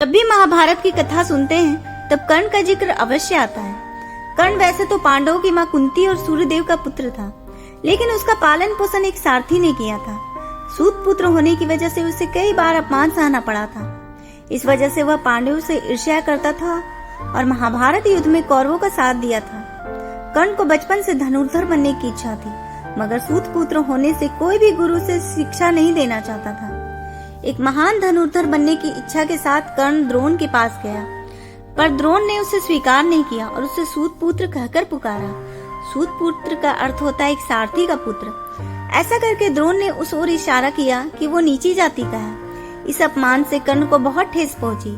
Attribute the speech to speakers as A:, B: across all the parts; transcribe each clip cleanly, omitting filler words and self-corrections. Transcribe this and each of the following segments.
A: जब भी महाभारत की कथा सुनते हैं तब कर्ण का जिक्र अवश्य आता है। कर्ण वैसे तो पांडवों की मां कुंती और सूर्यदेव का पुत्र था, लेकिन उसका पालन पोषण एक सारथी ने किया था। सूत पुत्र होने की वजह से उसे कई बार अपमान सहना पड़ा था। इस वजह से वह पांडवों से ईर्ष्या करता था और महाभारत युद्ध में कौरवों का साथ दिया था। कर्ण को बचपन से धनुर्धर बनने की इच्छा थी, मगर सूत पुत्र होने से कोई भी गुरु से शिक्षा नहीं देना चाहता था। एक महान धनुर्धर बनने की इच्छा के साथ कर्ण द्रोण के पास गया, पर द्रोण ने उसे स्वीकार नहीं किया और उसे सूत पुत्र कहकर पुकारा। सूत पुत्र का अर्थ होता है एक सारथी का पुत्र। ऐसा करके द्रोण ने उस ओर इशारा किया कि वो नीची जाति का है। इस अपमान से कर्ण को बहुत ठेस पहुंची।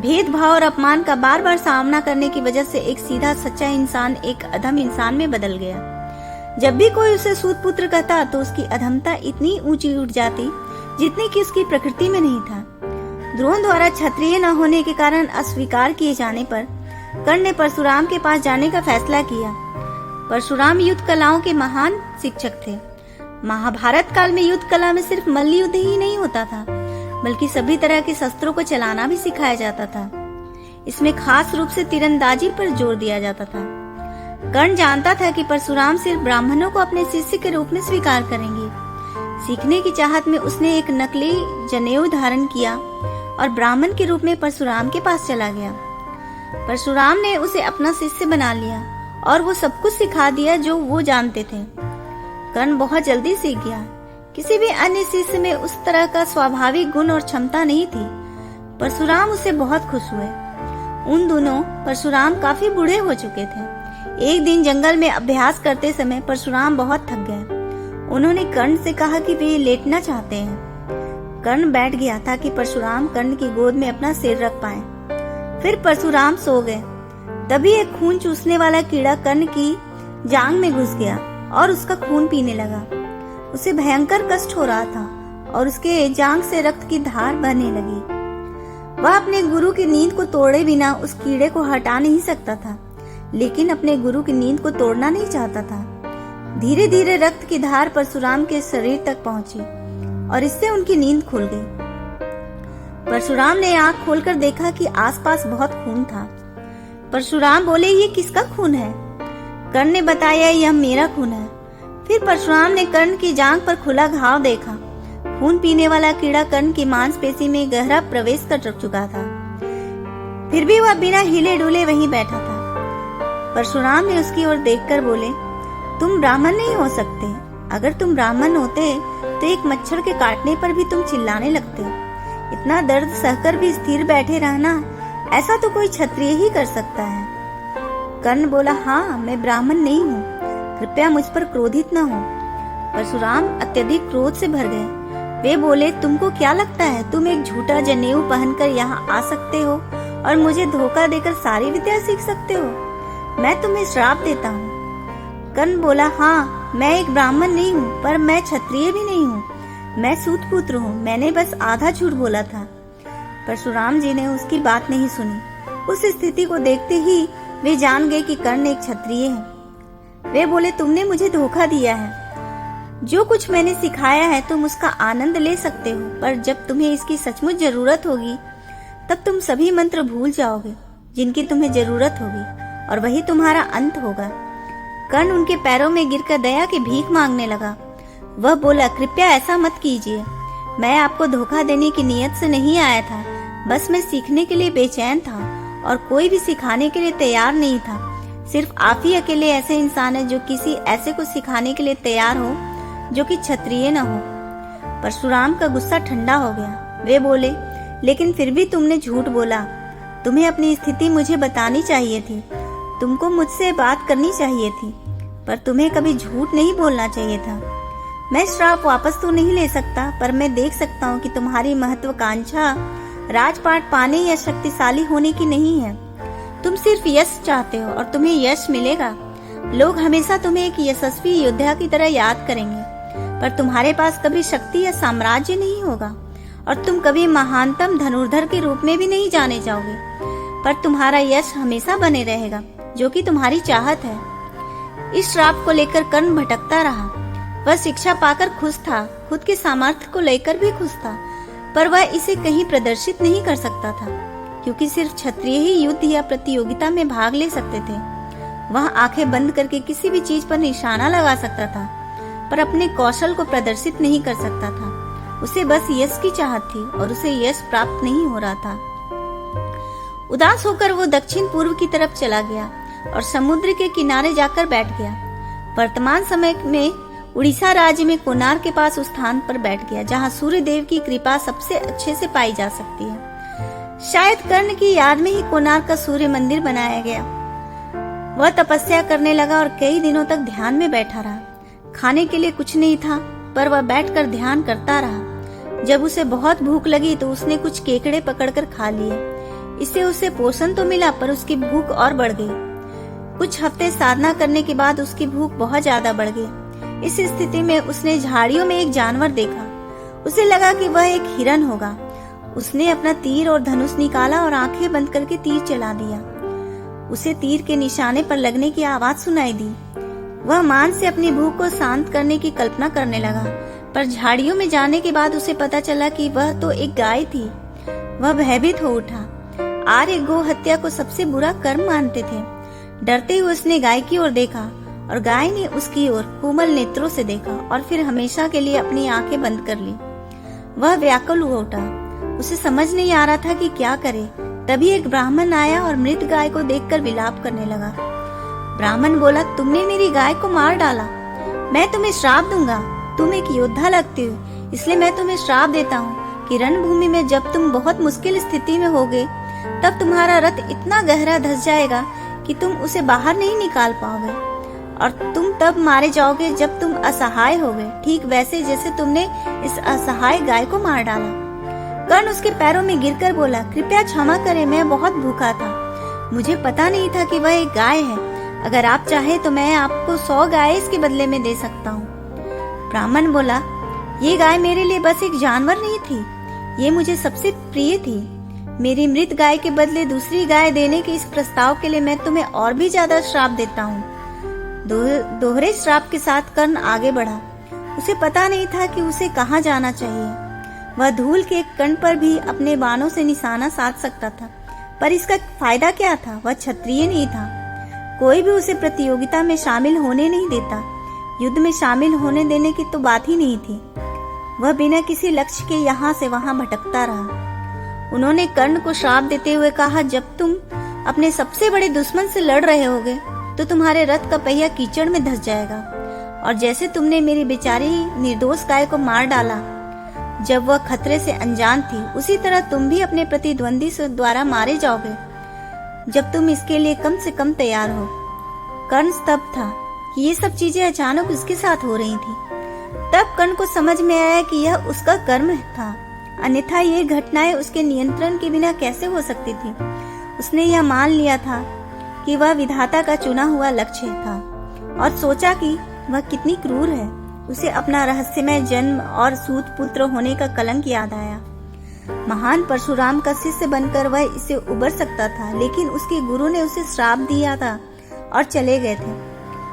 A: भेदभाव और अपमान का बार बार सामना करने की वजह से एक सीधा सच्चा इंसान एक अधम इंसान में बदल गया। जब भी कोई उसे सूत पुत्र कहता तो उसकी अधमता इतनी ऊंची उठ जाती जितनी कि उसकी प्रकृति में नहीं था। द्रोण द्वारा क्षत्रिय न होने के कारण अस्वीकार किए जाने पर कर्ण ने परशुराम के पास जाने का फैसला किया। परशुराम युद्ध कलाओं के महान शिक्षक थे। महाभारत काल में युद्ध कला में सिर्फ मल्ल युद्ध ही नहीं होता था, बल्कि सभी तरह के शस्त्रों को चलाना भी सिखाया जाता था। इसमें खास रूप से तीरंदाजी पर जोर दिया जाता था। कर्ण जानता था कि परशुराम सिर्फ ब्राह्मणों को अपने शिष्य के रूप में स्वीकार करेंगे। सीखने की चाहत में उसने एक नकली जनेऊ धारण किया और ब्राह्मण के रूप में परशुराम के पास चला गया। परशुराम ने उसे अपना शिष्य बना लिया और वो सब कुछ सिखा दिया जो वो जानते थे। कर्ण बहुत जल्दी सीख गया। किसी भी अन्य शिष्य में उस तरह का स्वाभाविक गुण और क्षमता नहीं थी। परशुराम उससे बहुत खुश हुए। उन दोनों परशुराम काफी बूढ़े हो चुके थे। एक दिन जंगल में अभ्यास करते समय परशुराम बहुत थक गए। उन्होंने कर्ण से कहा कि वे लेटना चाहते हैं। कर्ण बैठ गया ताकि परशुराम कर्ण की गोद में अपना सिर रख पाए। फिर परशुराम सो गए। तभी एक खून चूसने वाला कीड़ा कर्ण की जांघ में घुस गया और उसका खून पीने लगा। उसे भयंकर कष्ट हो रहा था और उसके जांघ से रक्त की धार बहने लगी। वह अपने गुरु की नींद को तोड़े बिना उस कीड़े को हटा नहीं सकता था, लेकिन अपने गुरु की नींद को तोड़ना नहीं चाहता था। धीरे धीरे रक्त की धार परशुराम के शरीर तक पहुंची और इससे उनकी नींद खुल गई। परशुराम ने आंख खोलकर देखा कि आसपास बहुत खून था। परशुराम बोले, ये किसका खून है? कर्ण ने बताया, यह मेरा खून है। फिर परशुराम ने कर्ण की जांघ पर खुला घाव देखा। खून पीने वाला कीड़ा कर्ण की मांसपेशी में गहरा प्रवेश कर चुका था। फिर भी वह बिना हिले डुले वहीं बैठा था। परशुराम ने उसकी ओर देखकर बोले, तुम ब्राह्मण नहीं हो सकते। अगर तुम ब्राह्मण होते तो एक मच्छर के काटने पर भी तुम चिल्लाने लगते। इतना दर्द सहकर भी स्थिर बैठे रहना, ऐसा तो कोई क्षत्रिय ही कर सकता है। कर्ण बोला, हाँ, मैं ब्राह्मण नहीं हूँ, कृपया मुझ पर क्रोधित न हो। परशुराम अत्यधिक क्रोध से भर गए। वे बोले, तुमको क्या लगता है तुम एक झूठा जनेऊ पहनकर यहाँ आ सकते हो और मुझे धोखा देकर सारी विद्या सीख सकते हो? मैं तुम्हें श्राप देता हूँ। कर्ण बोला, हाँ, मैं एक ब्राह्मण नहीं हूँ, पर मैं क्षत्रिय भी नहीं हूँ। मैं सूत पुत्र हूँ। मैंने बस आधा झूठ बोला था। परशुराम जी ने उसकी बात नहीं सुनी। उस स्थिति को देखते ही वे जान गए कि कर्ण एक क्षत्रिय है। वे बोले, तुमने मुझे धोखा दिया है। जो कुछ मैंने सिखाया है तुम उसका आनंद ले सकते हो, पर जब तुम्हें इसकी सचमुच जरूरत होगी तब तुम सभी मंत्र भूल जाओगे जिनकी तुम्हें जरूरत होगी, और वही तुम्हारा अंत होगा। कर्ण उनके पैरों में गिरकर दया की भीख मांगने लगा। वह बोला, कृपया ऐसा मत कीजिए। मैं आपको धोखा देने की नीयत से नहीं आया था। बस मैं सीखने के लिए बेचैन था और कोई भी सिखाने के लिए तैयार नहीं था। सिर्फ आप ही अकेले ऐसे इंसान हैं जो किसी ऐसे को सिखाने के लिए तैयार हो जो कि क्षत्रिय न हो। परशुराम का गुस्सा ठंडा हो गया। वे बोले, लेकिन फिर भी तुमने झूठ बोला। तुम्हें अपनी स्थिति मुझे बतानी चाहिए थी। तुमको मुझसे बात करनी चाहिए थी, पर तुम्हें कभी झूठ नहीं बोलना चाहिए था। मैं श्राप वापस तो नहीं ले सकता, पर मैं देख सकता हूँ कि तुम्हारी महत्वाकांक्षा राजपाट पाने या शक्तिशाली होने की नहीं है। तुम सिर्फ यश चाहते हो और तुम्हें यश मिलेगा। लोग हमेशा तुम्हें एक यशस्वी योद्धा की तरह याद करेंगे, पर तुम्हारे पास कभी शक्ति या साम्राज्य नहीं होगा और तुम कभी महानतम धनुर्धर के रूप में भी नहीं जाने जाओगे। पर तुम्हारा यश हमेशा बने रहेगा, जो कि तुम्हारी चाहत है। इस श्राप को लेकर कर्ण भटकता रहा। वह शिक्षा पाकर खुश था, खुद के सामर्थ्य को लेकर भी खुश था, पर वह इसे कहीं प्रदर्शित नहीं कर सकता था, क्योंकि सिर्फ क्षत्रिय ही युद्ध या प्रतियोगिता में भाग ले सकते थे। वह आंखें बंद करके किसी भी चीज पर निशाना लगा सकता था, पर अपने कौशल को प्रदर्शित नहीं कर सकता था। उसे बस यश की चाहत थी और उसे यश प्राप्त नहीं हो रहा था। उदास होकर वो दक्षिण पूर्व की तरफ चला गया और समुद्र के किनारे जाकर बैठ गया। वर्तमान समय में उड़ीसा राज्य में कोणार्क के पास उस स्थान पर बैठ गया जहाँ सूर्य देव की कृपा सबसे अच्छे से पाई जा सकती है। शायद कर्ण की याद में ही कोणार्क का सूर्य मंदिर बनाया गया। वह तपस्या करने लगा और कई दिनों तक ध्यान में बैठा रहा। खाने के लिए कुछ नहीं था, पर वह बैठकर ध्यान करता रहा। जब उसे बहुत भूख लगी तो उसने कुछ केकड़े पकड़कर खा लिए। इससे उसे पोषण तो मिला, पर उसकी भूख और बढ़ गई। कुछ हफ्ते साधना करने के बाद उसकी भूख बहुत ज्यादा बढ़ गई। इस स्थिति में उसने झाड़ियों में एक जानवर देखा। उसे लगा कि वह एक हिरन होगा। उसने अपना तीर और धनुष निकाला और आंखें बंद करके तीर चला दिया। उसे तीर के निशाने पर लगने की आवाज सुनाई दी। वह मान से अपनी भूख को शांत करने की कल्पना करने लगा, पर झाड़ियों में जाने के बाद उसे पता चला कि वह तो एक गाय थी। वह भयभीत हो उठा। आर्य गो हत्या को सबसे बुरा कर्म मानते थे। डरते हुए उसने गाय की ओर देखा और गाय ने उसकी ओर कोमल नेत्रों से देखा और फिर हमेशा के लिए अपनी आंखें बंद कर ली। वह व्याकुल हो उठा। उसे समझ नहीं आ रहा था कि क्या करे। तभी एक ब्राह्मण आया और मृत गाय को देखकर विलाप करने लगा। ब्राह्मण बोला, तुमने मेरी गाय को मार डाला। मैं तुम्हें श्राप दूंगा। तुम एक योद्धा लगते हो, इसलिए मैं तुम्हें श्राप देता हूँ कि रणभूमि में जब तुम बहुत मुश्किल स्थिति में होगे, तब तुम्हारा रथ इतना गहरा धंस जाएगा कि तुम उसे बाहर नहीं निकाल पाओगे, और तुम तब मारे जाओगे जब तुम असहाय होगे, ठीक वैसे जैसे तुमने इस असहाय गाय को मार डाला। कर्ण उसके पैरों में गिरकर बोला, कृपया क्षमा करें, मैं बहुत भूखा था। मुझे पता नहीं था कि वह एक गाय है। अगर आप चाहे तो मैं आपको 100 गाय इसके बदले में दे सकता हूँ। ब्राह्मण बोला, ये गाय मेरे लिए बस एक जानवर नहीं थी, ये मुझे सबसे प्रिय थी। मेरी मृत गाय के बदले दूसरी गाय देने के इस प्रस्ताव के लिए मैं तुम्हें और भी ज्यादा श्राप देता हूँ। दोहरे श्राप के साथ कर्ण आगे बढ़ा। उसे पता नहीं था कि उसे कहाँ जाना चाहिए। वह धूल के एक कण पर भी अपने बाणों से निशाना साध सकता था, पर इसका फायदा क्या था? वह क्षत्रिय नहीं था। कोई भी उसे प्रतियोगिता में शामिल होने नहीं देता। युद्ध में शामिल होने देने की तो बात ही नहीं थी। वह बिना किसी लक्ष्य के यहाँ से वहाँ भटकता रहा। उन्होंने कर्ण को श्राप देते हुए कहा, जब तुम अपने सबसे बड़े दुश्मन से लड़ रहे होगे तो तुम्हारे रथ का पहिया कीचड़ में धंस जाएगा, और जैसे तुमने मेरी बेचारी निर्दोष गाय को मार डाला जब वह खतरे से अनजान थी, उसी तरह तुम भी अपने प्रतिद्वंदी से द्वारा मारे जाओगे जब तुम इसके लिए कम से कम तैयार हो। कर्ण स्तब्ध था कि ये सब चीजें अचानक उसके साथ हो रही थी। तब कर्ण को समझ में आया कि यह उसका कर्म था, अन्यथा ये घटनाएं उसके नियंत्रण के बिना कैसे हो सकती थी। उसने यह मान लिया था कि वह विधाता का चुना हुआ लक्ष्य था और सोचा कि वह कितनी क्रूर है। उसे अपना रहस्यमय जन्म और सूत पुत्र होने का कलंक याद आया। महान परशुराम का शिष्य बनकर वह इससे उबर सकता था, लेकिन उसके गुरु ने उसे श्राप दिया था और चले गए थे।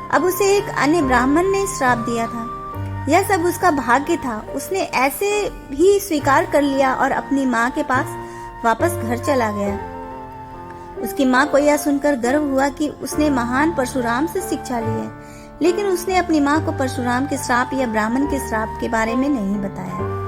A: अब उसे एक अन्य ब्राह्मण ने श्राप दिया था। यह सब उसका भाग्य था। उसने ऐसे ही स्वीकार कर लिया और अपनी माँ के पास वापस घर चला गया। उसकी माँ को यह सुनकर गर्व हुआ कि उसने महान परशुराम से शिक्षा ली है, लेकिन उसने अपनी माँ को परशुराम के श्राप या ब्राह्मण के श्राप के बारे में नहीं बताया।